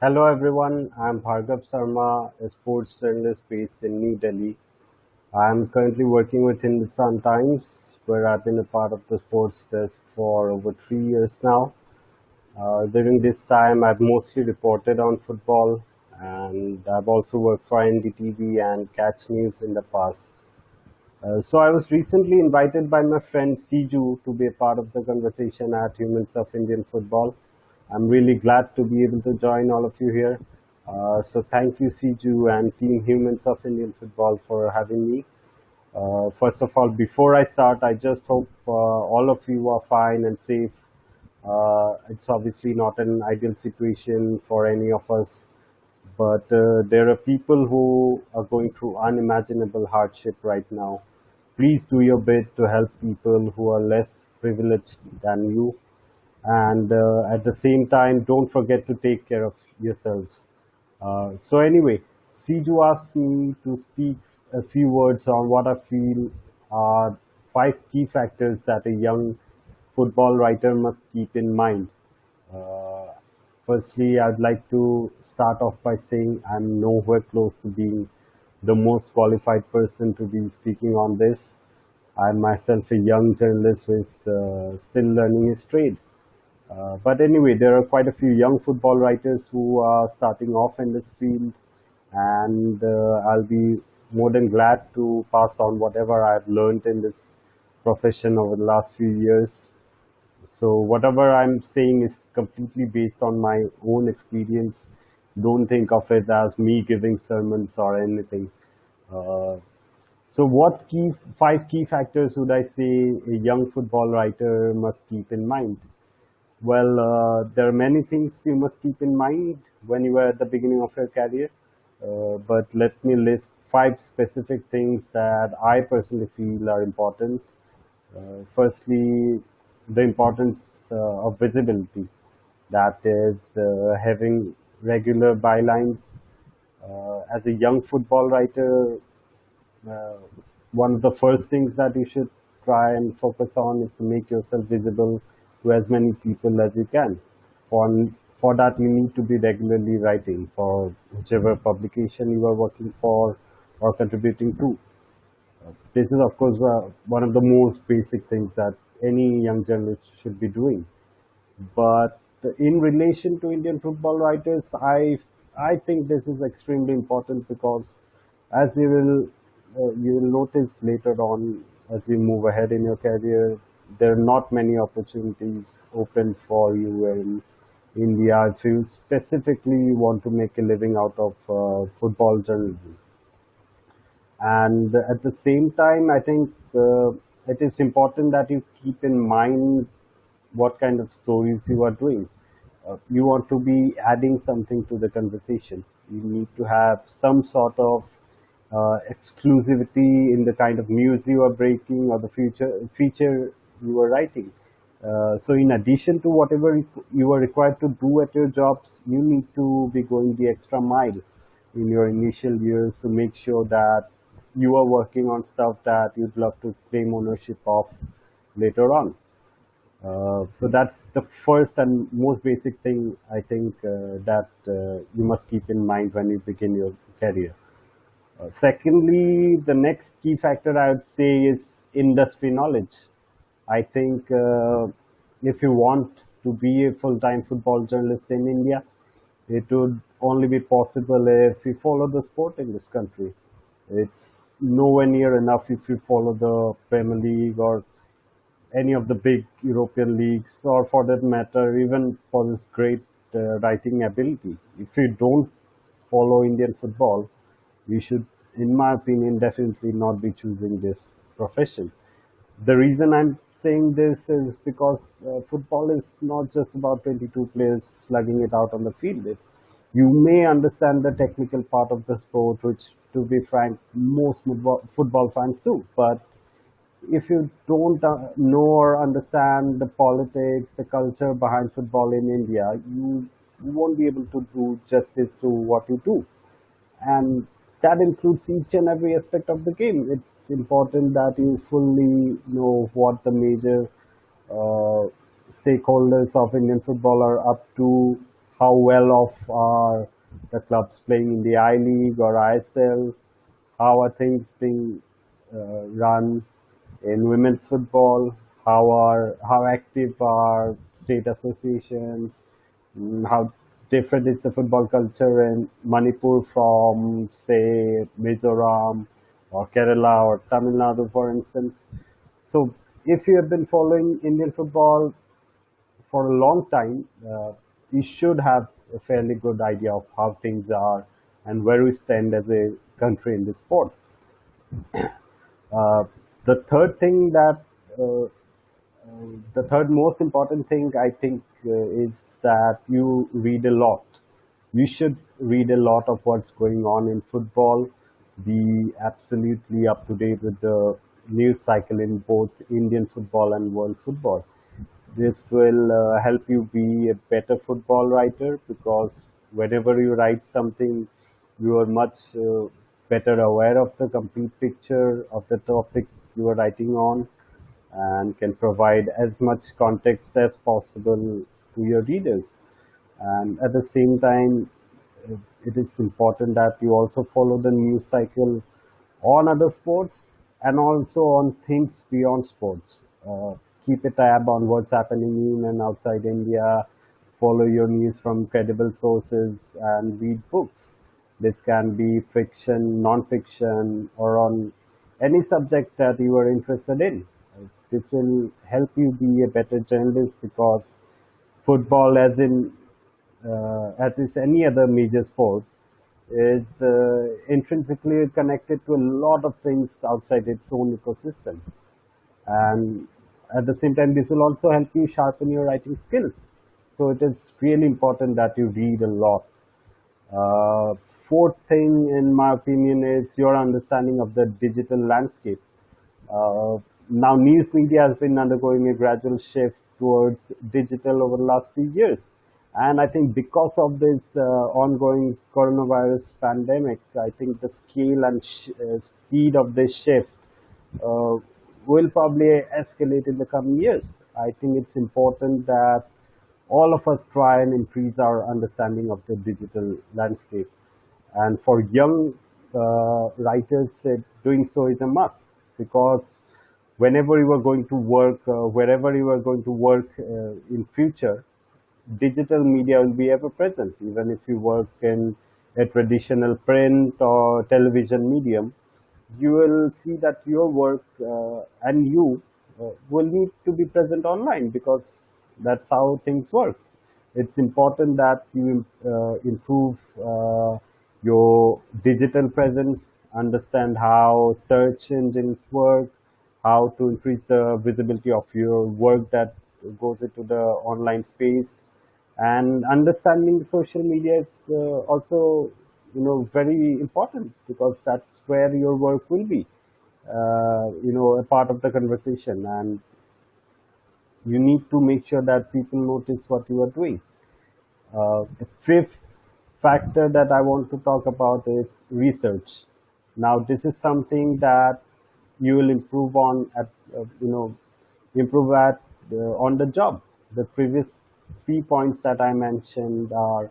Hello everyone, I'm Bhargab Sarmah, a sports journalist based in New Delhi. I'm currently working with Hindustan Times, where I've been a part of the sports desk for over 3 years now. During this time, I've mostly reported on football, and I've also worked for NDTV and Catch News in the past. So I was recently invited by my friend Siju to be a part of the conversation at Humans of Indian Football. I'm really glad to be able to join all of you here. So thank you, Siju and Team Humans of Indian Football for having me. First of all, before I start, I just hope all of you are fine and safe. It's obviously not an ideal situation for any of us, but there are people who are going through unimaginable hardship right now. Please do your bit to help people who are less privileged than you. And at the same time, don't forget to take care of yourselves. So anyway, Siju asked me to speak a few words on what I feel are five key factors that a young football writer must keep in mind. Uh, Firstly, I'd like to start off by saying I'm nowhere close to being the most qualified person to be speaking on this. I'm myself a young journalist who is still learning his trade. But anyway, there are quite a few young football writers who are starting off in this field, and I'll be more than glad to pass on whatever I've learned in this profession over the last few years. So whatever I'm saying is completely based on my own experience. Don't think of it as me giving sermons or anything. Uh, so what five key factors would I say a young football writer must keep in mind? Well, there are many things you must keep in mind when you are at the beginning of your career. But let me list five specific things that I personally feel are important. Firstly, the importance of visibility. That is having regular bylines. As a young football writer, uh, one of the first things that you should try and focus on is to make yourself visible to as many people as you can. For, for that, you need to be regularly writing for whichever publication you are working for or contributing to. This is, of course, one of the most basic things that any young journalist should be doing. But in relation to Indian football writers, I think this is extremely important because, as you will notice later on as you move ahead in your career, there are not many opportunities open for you in India if you specifically want to make a living out of football journalism. And at the same time, I think it is important that you keep in mind what kind of stories you are doing. You want to be adding something to the conversation. You need to have some sort of exclusivity in the kind of news you are breaking or the future feature you are writing. So, in addition to whatever you are required to do at your jobs, you need to be going the extra mile in your initial years to make sure that you are working on stuff that you'd love to claim ownership of later on. So that's the first and most basic thing I think that you must keep in mind when you begin your career. Secondly, the next key factor I would say is industry knowledge. I think if you want to be a full-time football journalist in India, it would only be possible if you follow the sport in this country. It's nowhere near enough if you follow the Premier League or any of the big European leagues, or for that matter, even for this great writing ability. If you don't follow Indian football, you should, in my opinion, definitely not be choosing this profession. The reason I'm saying this is because football is not just about 22 players slugging it out on the field. You may understand the technical part of the sport, which, to be frank, most football fans do. But if you don't know or understand the politics, the culture behind football in India, you won't be able to do justice to what you do. And that includes each and every aspect of the game. It's important that you fully know what the major uh, stakeholders of Indian football are up to, how well off are the clubs playing in the I League or ISL, how are things being run in women's football, how active are state associations, how different is the football culture in Manipur from, say, Mizoram or Kerala or Tamil Nadu, for instance. So, if you have been following Indian football for a long time, you should have a fairly good idea of how things are and where we stand as a country in this sport. Uh, the third thing that uh, the third most important thing I think is that you read a lot. You should read a lot of what's going on in football, be absolutely up to date with the news cycle in both Indian football and world football. This will help you be a better football writer because whenever you write something, you are much better aware of the complete picture of the topic you are writing on and can provide as much context as possible to your readers. And at the same time, it is important that you also follow the news cycle on other sports and also on things beyond sports. Keep a tab on what's happening in and outside India. Follow your news from credible sources and read books. This can be fiction, non-fiction, or on any subject that you are interested in. This will help you be a better journalist because football, as is any other major sport, is intrinsically connected to a lot of things outside its own ecosystem. And at the same time, this will also help you sharpen your writing skills. So it is really important that you read a lot. Fourth thing, in my opinion, is your understanding of the digital landscape. Uh, Now, news media has been undergoing a gradual shift towards digital over the last few years. And I think because of this ongoing coronavirus pandemic, I think the scale and speed of this shift uh, will probably escalate in the coming years. I think it's important that all of us try and increase our understanding of the digital landscape. And for young writers, doing so is a must because whenever you are going to work, wherever you are going to work in future, digital media will be ever present. Even if you work in a traditional print or television medium, you will see that your work and you will need to be present online because that's how things work. It's important that you improve your digital presence, understand how search engines work, how to increase the visibility of your work that goes into the online space, and understanding social media is also very important because that's where your work will be a part of the conversation, and you need to make sure that people notice what you are doing. The fifth factor that I want to talk about is research. Now, this is something that you will improve on at improve at on the job. The previous 3 points that I mentioned are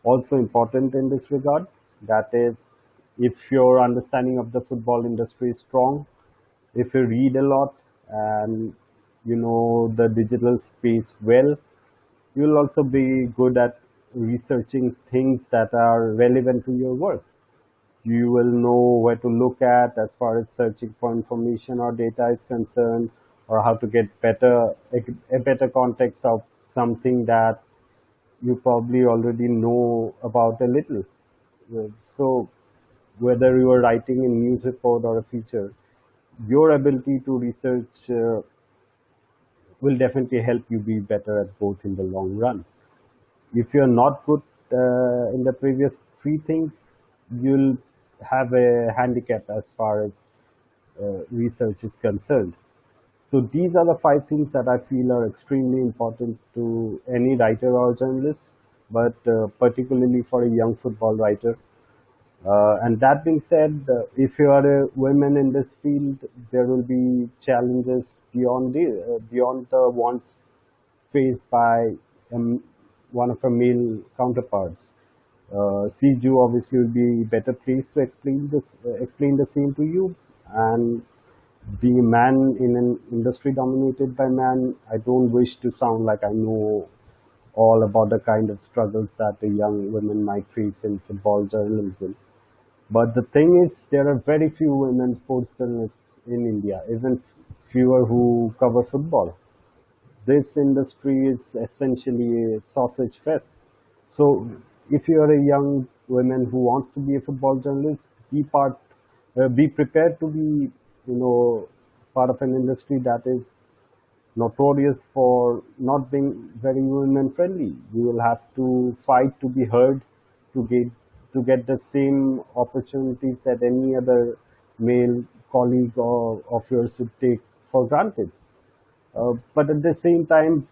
also important in this regard. That is, if your understanding of the football industry is strong, if you read a lot and you know the digital space well, you'll also be good at researching things that are relevant to your work. You will know where to look at as far as searching for information or data is concerned, or how to get a better context of something that you probably already know about a little. So whether you are writing a news report or a feature, your ability to research will definitely help you be better at both in the long run. If you're not good in the previous three things, you'll have a handicap as far as research is concerned. So these are the five things that I feel are extremely important to any writer or journalist, but particularly for a young football writer. And that being said, if you are a woman in this field, there will be challenges beyond the ones faced by one of her male counterparts. Siju obviously will be better placed to explain the same to you. And being a man in an industry dominated by men, I don't wish to sound like I know all about the kind of struggles that a young women might face in football journalism. But the thing is, there are very few women sports journalists in India, even fewer who cover football. This industry is essentially a sausage fest. So, if you are a young woman who wants to be a football journalist, be prepared to be, part of an industry that is notorious for not being very women friendly. You will have to fight to be heard, to get the same opportunities that any other male colleague of yours would take for granted. But at the same time,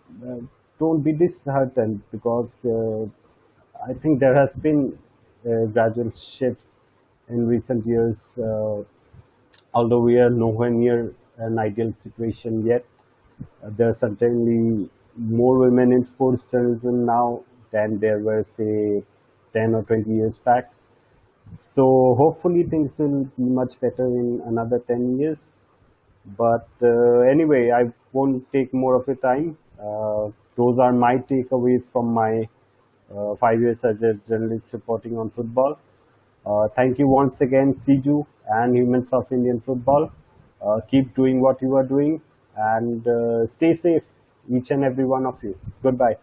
don't be disheartened, because I think there has been a gradual shift in recent years. Although we are nowhere near an ideal situation yet, there are certainly more women in sports journalism now than there were, say, 10 or 20 years back. So hopefully things will be much better in another 10 years. But anyway, I won't take more of your time. Those are my takeaways from my 5 years as a journalist reporting on football. Thank you once again, Siju and Humans of Indian Football. Keep doing what you are doing, and stay safe, each and every one of you. Goodbye.